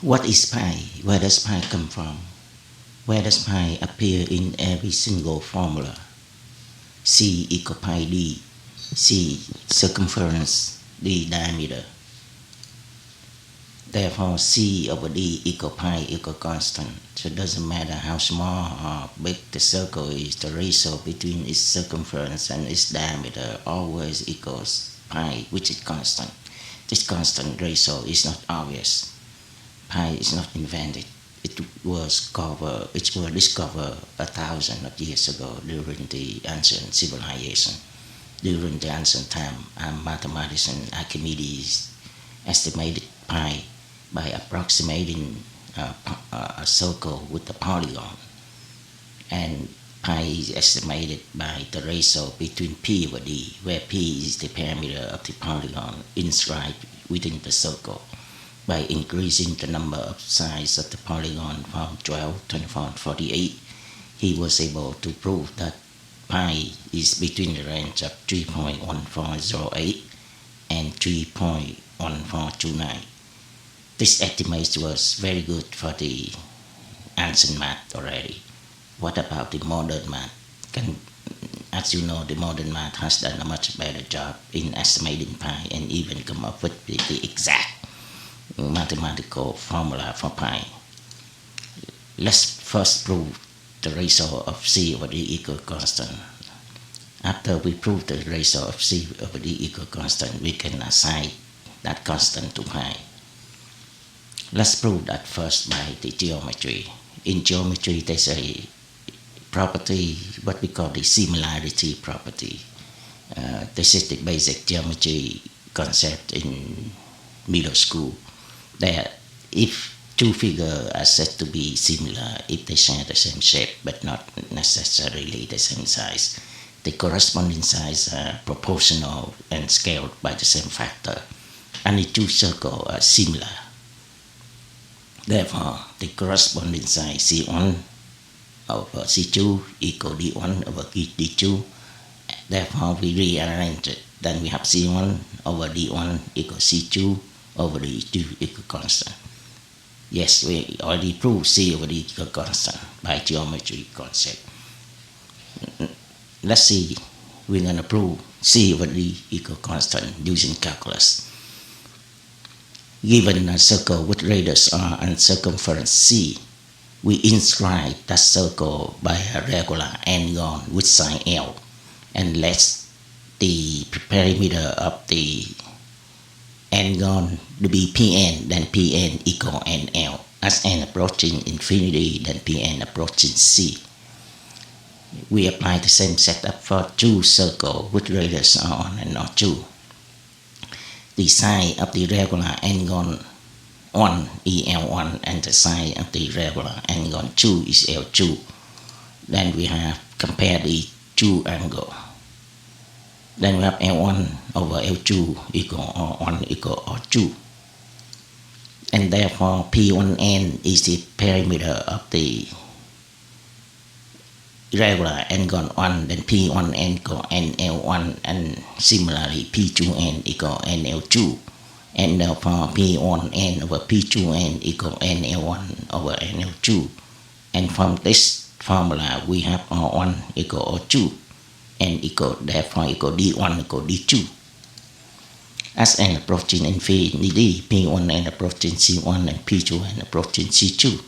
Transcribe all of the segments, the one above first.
What is pi? Where does pi come from? Where does pi appear in every single formula? C equal pi d. C circumference, d diameter. Therefore, C over d equal pi equal constant. So it doesn't matter how small or big the circle is, the ratio between its circumference and its diameter always equals pi, which is constant. This constant ratio is not obvious. Pi is not invented. It was discovered 1,000 of years ago during the ancient civilization. During the ancient time, a mathematician Archimedes estimated pi by approximating a circle with a polygon, and pi is estimated by the ratio between p over d, where p is the perimeter of the polygon inscribed within the circle. By increasing the number of sides of the polygon from 12, 24, and 48, he was able to prove that pi is between the range of 3.1408 and 3.1429. This estimate was very good for the ancient math already. What about the modern math? As you know, the modern math has done a much better job in estimating pi and even come up with the exact mathematical formula for pi. Let's first prove the ratio of C over D equal constant. After we prove the ratio of C over D equal constant, we can assign that constant to pi. Let's prove that first by the geometry. In geometry, there's a property, what we call the similarity property. This is the basic geometry concept in middle school, that if two figures are said to be similar if they share the same shape but not necessarily the same size, the corresponding sides are proportional and scaled by the same factor. Only two circles are similar. Therefore, the corresponding side C1 over C2 equal D1 over D2. Therefore, we rearrange it. Then we have C1 over D1 equal C2 over D2 equal constant. Yes, we already proved C over D equal constant by geometry concept. Let's see, we're going to prove C over D equal constant using calculus. Given a circle with radius R and circumference C, we inscribe that circle by a regular n-gon with sign L, and let the perimeter of the n-gon to be Pn, then Pn equal NL. As n approaching infinity, then Pn approaching C. We apply the same setup for two circles with radius R1 and R2. The side of the regular n-gon 1 is L1 and the side of the regular n-gon 2 is L2. Then we have compare the two angles. Then we have L1 over L2 equal R1 equal R2. And therefore P1n is the perimeter of the regular n-gon 1, then P1n equal NL1, and similarly P2n equal NL2. And therefore P1n over P2n equal NL1 over NL2. And from this formula we have R1 equal R2. N equal, therefore equal D1 equal D2. As n approaching infinity, P1n approaching C1 and P2n approaching C2,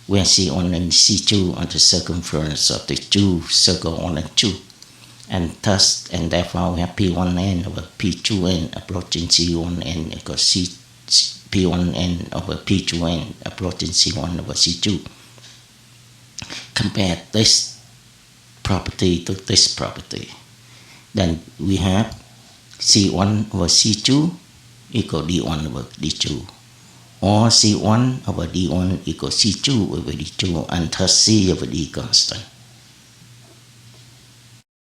where C1 and C2 are the circumference of the two circle 1 and 2. And thus, and therefore we have P1n over P2n approaching C1n equals P1n over P2n approaching C1 over C2. Compare this property to this property. Then we have C1 over C2 equal D1 over D2, or C1 over D1 equals C2 over D2, and thus C over D constant.